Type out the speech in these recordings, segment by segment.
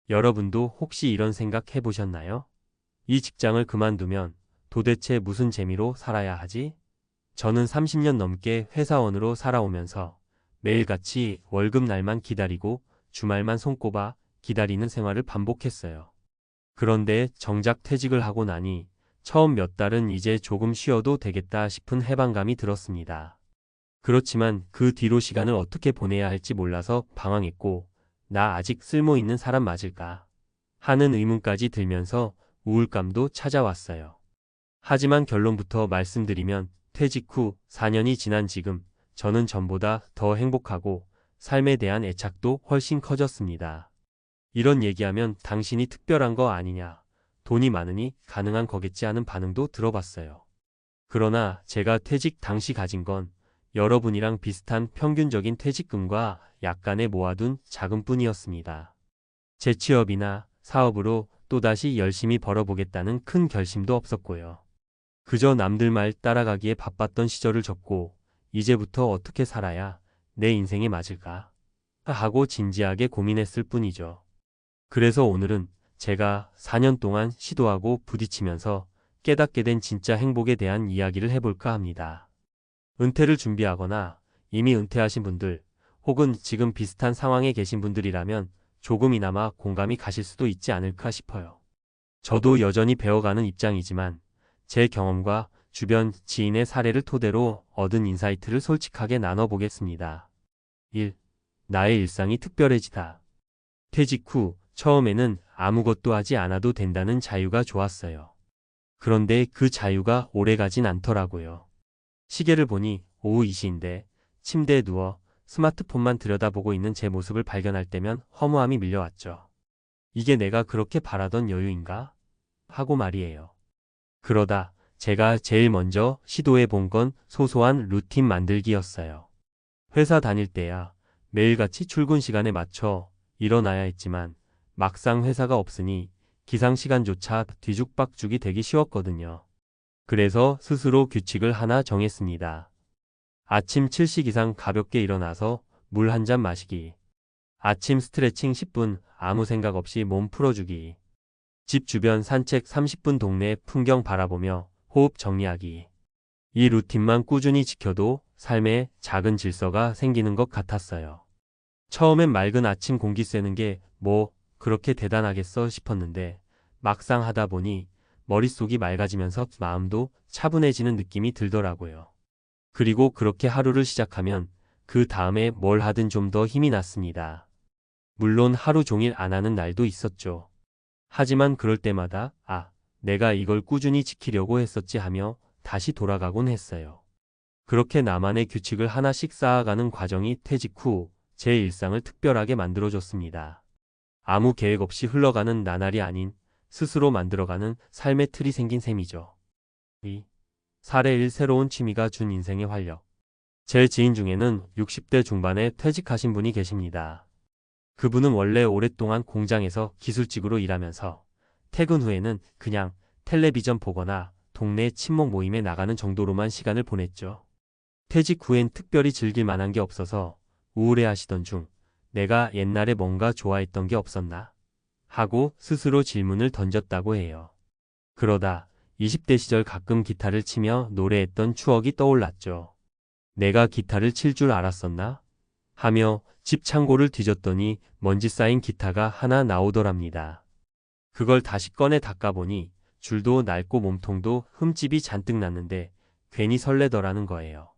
여러분도 혹시 이런 생각 해보셨나요? 이 직장을 그만두면 도대체 무슨 재미로 살아야 하지? 저는 30년 넘게 회사원으로 살아오면서 매일같이 월급 날만 기다리고 주말만 손꼽아 기다리는 생활을 반복했어요. 그런데 정작 퇴직을 하고 나니 처음 몇 달은 이제 조금 쉬어도 되겠다 싶은 해방감이 들었습니다. 그렇지만 그 뒤로 시간을 어떻게 보내야 할지 몰라서 방황했고, 나 아직 쓸모 있는 사람 맞을까? 하는 의문까지 들면서 우울감도 찾아왔어요. 하지만 결론부터 말씀드리면 퇴직 후 4년이 지난 지금 저는 전보다 더 행복하고 삶에 대한 애착도 훨씬 커졌습니다. 이런 얘기하면 당신이 특별한 거 아니냐, 돈이 많으니 가능한 거겠지 하는 반응도 들어봤어요. 그러나 제가 퇴직 당시 가진 건 여러분이랑 비슷한 평균적인 퇴직금과 약간의 모아둔 자금뿐이었습니다. 제 취업이나 사업으로 또다시 열심히 벌어보겠다는 큰 결심도 없었고요. 그저 남들 말 따라가기에 바빴던 시절을 접고 이제부터 어떻게 살아야 내 인생에 맞을까 하고 진지하게 고민했을 뿐이죠. 그래서 오늘은 제가 4년 동안 시도하고 부딪히면서 깨닫게 된 진짜 행복에 대한 이야기를 해볼까 합니다. 은퇴를 준비하거나 이미 은퇴하신 분들, 혹은 지금 비슷한 상황에 계신 분들이라면 조금이나마 공감이 가실 수도 있지 않을까 싶어요. 저도 여전히 배워가는 입장이지만 제 경험과 주변 지인의 사례를 토대로 얻은 인사이트를 솔직하게 나눠보겠습니다. 1. 나의 일상이 특별해지다. 퇴직 후 처음에는 아무것도 하지 않아도 된다는 자유가 좋았어요. 그런데 그 자유가 오래가진 않더라고요. 시계를 보니 오후 2시인데 침대에 누워 스마트폰만 들여다보고 있는 제 모습을 발견할 때면 허무함이 밀려왔죠. 이게 내가 그렇게 바라던 여유인가? 하고 말이에요. 그러다 제가 제일 먼저 시도해 본 건 소소한 루틴 만들기였어요. 회사 다닐 때야 매일같이 출근 시간에 맞춰 일어나야 했지만 막상 회사가 없으니 기상 시간조차 뒤죽박죽이 되기 쉬웠거든요. 그래서 스스로 규칙을 하나 정했습니다. 아침 7시 이상 가볍게 일어나서 물 한 잔 마시기. 아침 스트레칭 10분, 아무 생각 없이 몸 풀어주기. 집 주변 산책 30분, 동네 풍경 바라보며 호흡 정리하기. 이 루틴만 꾸준히 지켜도 삶에 작은 질서가 생기는 것 같았어요. 처음엔 맑은 아침 공기 쐬는 게 뭐 그렇게 대단하겠어 싶었는데 막상 하다 보니 머릿속이 맑아지면서 마음도 차분해지는 느낌이 들더라고요. 그리고 그렇게 하루를 시작하면 그 다음에 뭘 하든 좀 더 힘이 났습니다. 물론 하루 종일 안 하는 날도 있었죠. 하지만 그럴 때마다 내가 이걸 꾸준히 지키려고 했었지 하며 다시 돌아가곤 했어요. 그렇게 나만의 규칙을 하나씩 쌓아가는 과정이 퇴직 후 제 일상을 특별하게 만들어줬습니다. 아무 계획 없이 흘러가는 나날이 아닌 스스로 만들어가는 삶의 틀이 생긴 셈이죠. 2. 사례 1. 새로운 취미가 준 인생의 활력. 제 지인 중에는 60대 중반에 퇴직하신 분이 계십니다. 그분은 원래 오랫동안 공장에서 기술직으로 일하면서 퇴근 후에는 그냥 텔레비전 보거나 동네 친목 모임에 나가는 정도로만 시간을 보냈죠. 퇴직 후엔 특별히 즐길 만한 게 없어서 우울해하시던 중 내가 옛날에 뭔가 좋아했던 게 없었나? 하고 스스로 질문을 던졌다고 해요. 그러다 20대 시절 가끔 기타를 치며 노래했던 추억이 떠올랐죠. 내가 기타를 칠 줄 알았었나? 하며 집 창고를 뒤졌더니 먼지 쌓인 기타가 하나 나오더랍니다. 그걸 다시 꺼내 닦아보니 줄도 낡고 몸통도 흠집이 잔뜩 났는데 괜히 설레더라는 거예요.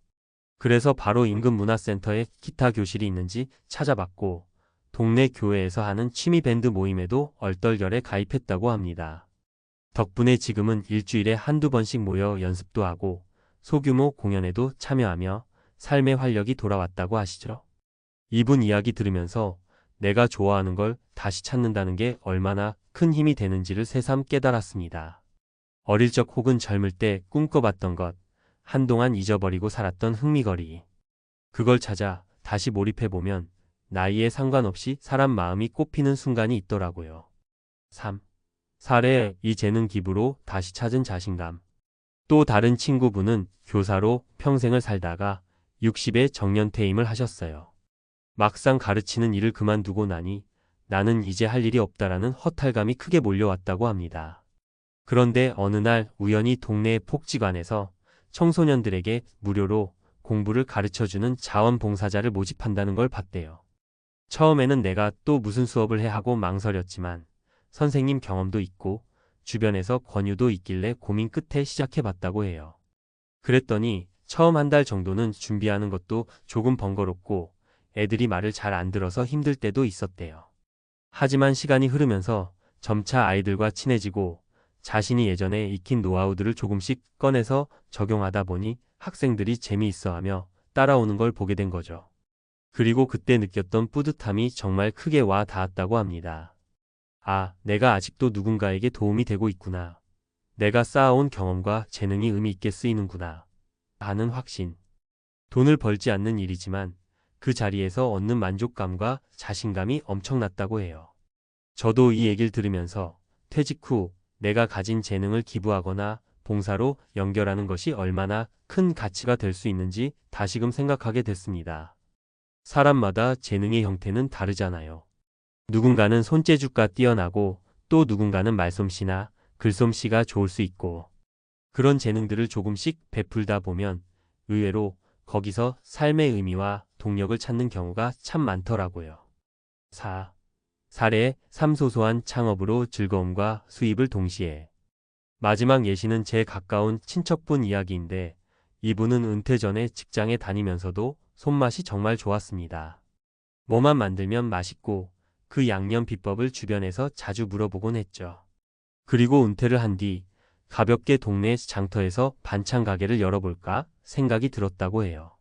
그래서 바로 인근 문화센터에 기타 교실이 있는지 찾아봤고 동네 교회에서 하는 취미 밴드 모임에도 얼떨결에 가입했다고 합니다. 덕분에 지금은 일주일에 한두 번씩 모여 연습도 하고 소규모 공연에도 참여하며 삶의 활력이 돌아왔다고 하시죠. 이분 이야기 들으면서 내가 좋아하는 걸 다시 찾는다는 게 얼마나 큰 힘이 되는지를 새삼 깨달았습니다. 어릴 적 혹은 젊을 때 꿈꿔봤던 것, 한동안 잊어버리고 살았던 흥미거리. 그걸 찾아 다시 몰입해보면 나이에 상관없이 사람 마음이 꽃피는 순간이 있더라고요. 3. 사례 이 재능 기부로 다시 찾은 자신감. 또 다른 친구분은 교사로 평생을 살다가 60에 정년퇴임을 하셨어요. 막상 가르치는 일을 그만두고 나니 나는 이제 할 일이 없다라는 허탈감이 크게 몰려왔다고 합니다. 그런데 어느 날 우연히 동네 복지관에서 청소년들에게 무료로 공부를 가르쳐주는 자원봉사자를 모집한다는 걸 봤대요. 처음에는 내가 또 무슨 수업을 해 하고 망설였지만 선생님 경험도 있고 주변에서 권유도 있길래 고민 끝에 시작해봤다고 해요. 그랬더니 처음 한 달 정도는 준비하는 것도 조금 번거롭고 애들이 말을 잘 안 들어서 힘들 때도 있었대요. 하지만 시간이 흐르면서 점차 아이들과 친해지고 자신이 예전에 익힌 노하우들을 조금씩 꺼내서 적용하다 보니 학생들이 재미있어하며 따라오는 걸 보게 된 거죠. 그리고 그때 느꼈던 뿌듯함이 정말 크게 와 닿았다고 합니다. 아, 내가 아직도 누군가에게 도움이 되고 있구나. 내가 쌓아온 경험과 재능이 의미 있게 쓰이는구나 하는 확신. 돈을 벌지 않는 일이지만 그 자리에서 얻는 만족감과 자신감이 엄청났다고 해요. 저도 이 얘기를 들으면서 퇴직 후 내가 가진 재능을 기부하거나 봉사로 연결하는 것이 얼마나 큰 가치가 될 수 있는지 다시금 생각하게 됐습니다. 사람마다 재능의 형태는 다르잖아요. 누군가는 손재주가 뛰어나고 또 누군가는 말솜씨나 글솜씨가 좋을 수 있고 그런 재능들을 조금씩 베풀다 보면 의외로 거기서 삶의 의미와 동력을 찾는 경우가 참 많더라고요. 4. 사례 3. 소소한 창업으로 즐거움과 수입을 동시에. 마지막 예시는 제 가까운 친척분 이야기인데 이분은 은퇴 전에 직장에 다니면서도 손맛이 정말 좋았습니다. 뭐만 만들면 맛있고 그 양념 비법을 주변에서 자주 물어보곤 했죠. 그리고 은퇴를 한 뒤 가볍게 동네 장터에서 반찬 가게를 열어볼까 생각이 들었다고 해요.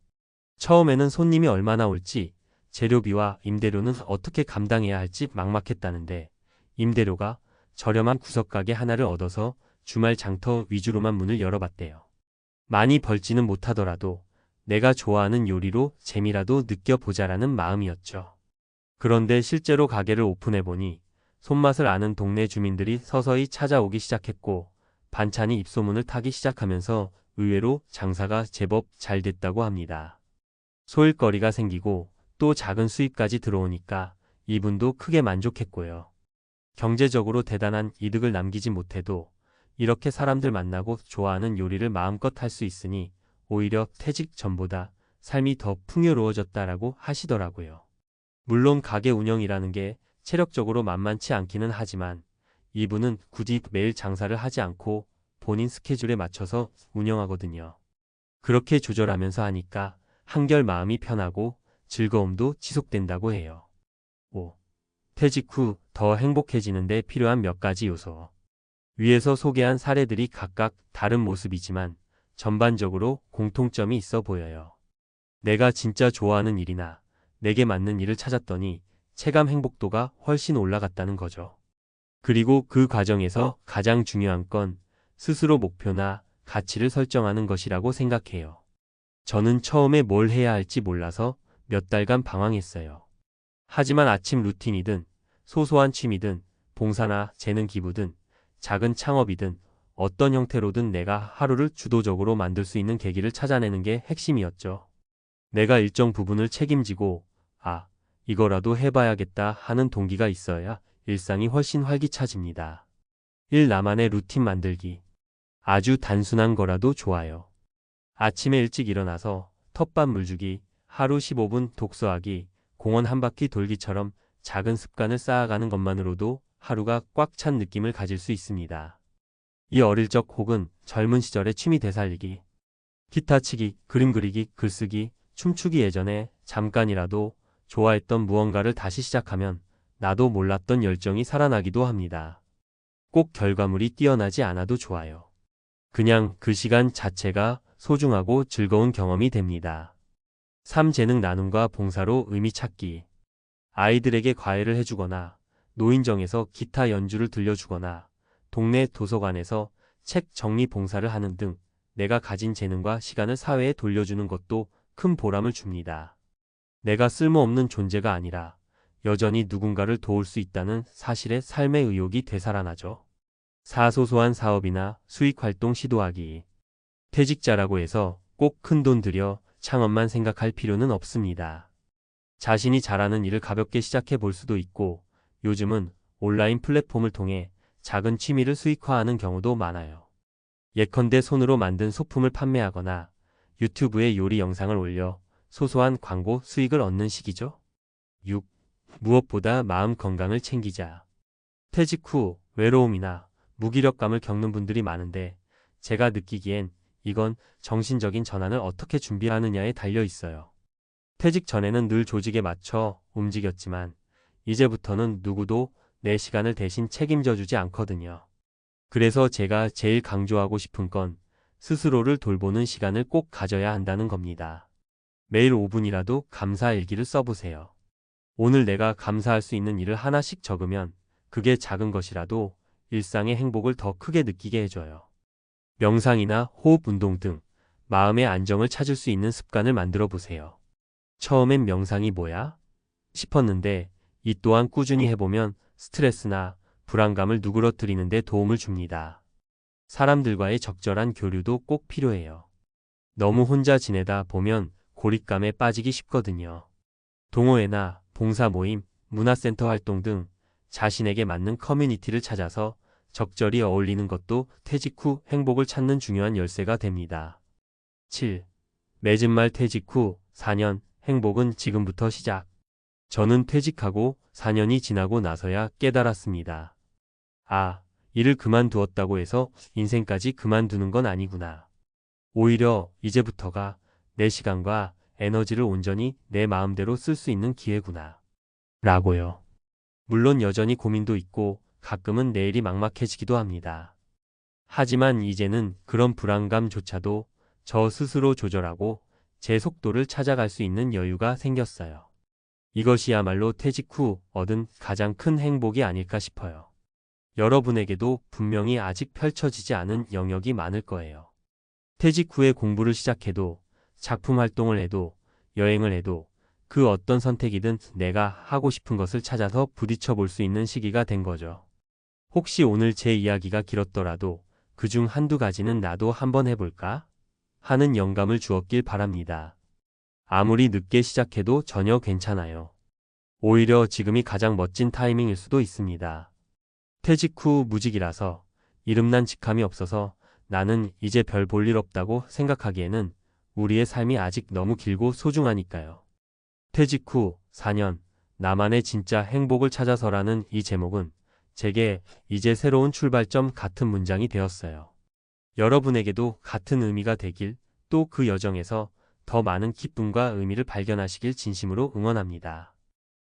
처음에는 손님이 얼마나 올지 재료비와 임대료는 어떻게 감당해야 할지 막막했다는데 임대료가 저렴한 구석가게 하나를 얻어서 주말 장터 위주로만 문을 열어봤대요. 많이 벌지는 못하더라도 내가 좋아하는 요리로 재미라도 느껴보자라는 마음이었죠. 그런데 실제로 가게를 오픈해보니 손맛을 아는 동네 주민들이 서서히 찾아오기 시작했고 반찬이 입소문을 타기 시작하면서 의외로 장사가 제법 잘 됐다고 합니다. 소일거리가 생기고 또 작은 수입까지 들어오니까 이분도 크게 만족했고요. 경제적으로 대단한 이득을 남기지 못해도 이렇게 사람들 만나고 좋아하는 요리를 마음껏 할 수 있으니 오히려 퇴직 전보다 삶이 더 풍요로워졌다라고 하시더라고요. 물론 가게 운영이라는 게 체력적으로 만만치 않기는 하지만 이분은 굳이 매일 장사를 하지 않고 본인 스케줄에 맞춰서 운영하거든요. 그렇게 조절하면서 하니까 한결 마음이 편하고 즐거움도 지속된다고 해요. 5. 퇴직 후 더 행복해지는데 필요한 몇 가지 요소. 위에서 소개한 사례들이 각각 다른 모습이지만 전반적으로 공통점이 있어 보여요. 내가 진짜 좋아하는 일이나 내게 맞는 일을 찾았더니 체감 행복도가 훨씬 올라갔다는 거죠. 그리고 그 과정에서 가장 중요한 건 스스로 목표나 가치를 설정하는 것이라고 생각해요. 저는 처음에 뭘 해야 할지 몰라서 몇 달간 방황했어요. 하지만 아침 루틴이든 소소한 취미든 봉사나 재능 기부든 작은 창업이든 어떤 형태로든 내가 하루를 주도적으로 만들 수 있는 계기를 찾아내는 게 핵심이었죠. 내가 일정 부분을 책임지고 이거라도 해봐야겠다 하는 동기가 있어야 일상이 훨씬 활기차집니다. 1. 나만의 루틴 만들기. 아주 단순한 거라도 좋아요. 아침에 일찍 일어나서 텃밭 물주기, 하루 15분 독서하기, 공원 한 바퀴 돌기처럼 작은 습관을 쌓아가는 것만으로도 하루가 꽉 찬 느낌을 가질 수 있습니다. 이 어릴 적 혹은 젊은 시절의 취미 되살리기. 기타 치기, 그림 그리기, 글쓰기, 춤추기 예전에 잠깐이라도 좋아했던 무언가를 다시 시작하면 나도 몰랐던 열정이 살아나기도 합니다. 꼭 결과물이 뛰어나지 않아도 좋아요. 그냥 그 시간 자체가 소중하고 즐거운 경험이 됩니다. 3. 재능 나눔과 봉사로 의미 찾기. 아이들에게 과외를 해주거나 노인정에서 기타 연주를 들려주거나 동네 도서관에서 책 정리 봉사를 하는 등 내가 가진 재능과 시간을 사회에 돌려주는 것도 큰 보람을 줍니다. 내가 쓸모없는 존재가 아니라 여전히 누군가를 도울 수 있다는 사실에 삶의 의욕이 되살아나죠. 4. 소소한 사업이나 수익활동 시도하기. 퇴직자라고 해서 꼭 큰돈 들여 창업만 생각할 필요는 없습니다. 자신이 잘하는 일을 가볍게 시작해 볼 수도 있고 요즘은 온라인 플랫폼을 통해 작은 취미를 수익화하는 경우도 많아요. 예컨대 손으로 만든 소품을 판매하거나 유튜브에 요리 영상을 올려 소소한 광고 수익을 얻는 식이죠. 6. 무엇보다 마음 건강을 챙기자. 퇴직 후 외로움이나 무기력감을 겪는 분들이 많은데 제가 느끼기엔 이건 정신적인 전환을 어떻게 준비하느냐에 달려 있어요. 퇴직 전에는 늘 조직에 맞춰 움직였지만 이제부터는 누구도 내 시간을 대신 책임져 주지 않거든요. 그래서 제가 제일 강조하고 싶은 건 스스로를 돌보는 시간을 꼭 가져야 한다는 겁니다. 매일 5분이라도 감사 일기를 써보세요. 오늘 내가 감사할 수 있는 일을 하나씩 적으면 그게 작은 것이라도 일상의 행복을 더 크게 느끼게 해줘요. 명상이나 호흡 운동 등 마음의 안정을 찾을 수 있는 습관을 만들어 보세요. 처음엔 명상이 뭐야? 싶었는데 이 또한 꾸준히 해보면 스트레스나 불안감을 누그러뜨리는 데 도움을 줍니다. 사람들과의 적절한 교류도 꼭 필요해요. 너무 혼자 지내다 보면 고립감에 빠지기 쉽거든요. 동호회나 봉사 모임, 문화센터 활동 등 자신에게 맞는 커뮤니티를 찾아서 적절히 어울리는 것도 퇴직 후 행복을 찾는 중요한 열쇠가 됩니다. 7. 맺은 말 퇴직 후 4년, 행복은 지금부터 시작. 저는 퇴직하고 4년이 지나고 나서야 깨달았습니다. 아, 일을 그만두었다고 해서 인생까지 그만두는 건 아니구나. 오히려 이제부터가 내 시간과 에너지를 온전히 내 마음대로 쓸 수 있는 기회구나. 라고요. 물론 여전히 고민도 있고 가끔은 내일이 막막해지기도 합니다. 하지만 이제는 그런 불안감조차도 저 스스로 조절하고 제 속도를 찾아갈 수 있는 여유가 생겼어요. 이것이야말로 퇴직 후 얻은 가장 큰 행복이 아닐까 싶어요. 여러분에게도 분명히 아직 펼쳐지지 않은 영역이 많을 거예요. 퇴직 후에 공부를 시작해도, 작품 활동을 해도, 여행을 해도 그 어떤 선택이든 내가 하고 싶은 것을 찾아서 부딪혀 볼 수 있는 시기가 된 거죠. 혹시 오늘 제 이야기가 길었더라도 그중 한두 가지는 나도 한번 해볼까? 하는 영감을 주었길 바랍니다. 아무리 늦게 시작해도 전혀 괜찮아요. 오히려 지금이 가장 멋진 타이밍일 수도 있습니다. 퇴직 후 무직이라서 이름난 직함이 없어서 나는 이제 별 볼 일 없다고 생각하기에는 우리의 삶이 아직 너무 길고 소중하니까요. 퇴직 후 4년, 나만의 진짜 행복을 찾아서라는 이 제목은 제게 이제 새로운 출발점 같은 문장이 되었어요. 여러분에게도 같은 의미가 되길, 또 그 여정에서 더 많은 기쁨과 의미를 발견하시길 진심으로 응원합니다.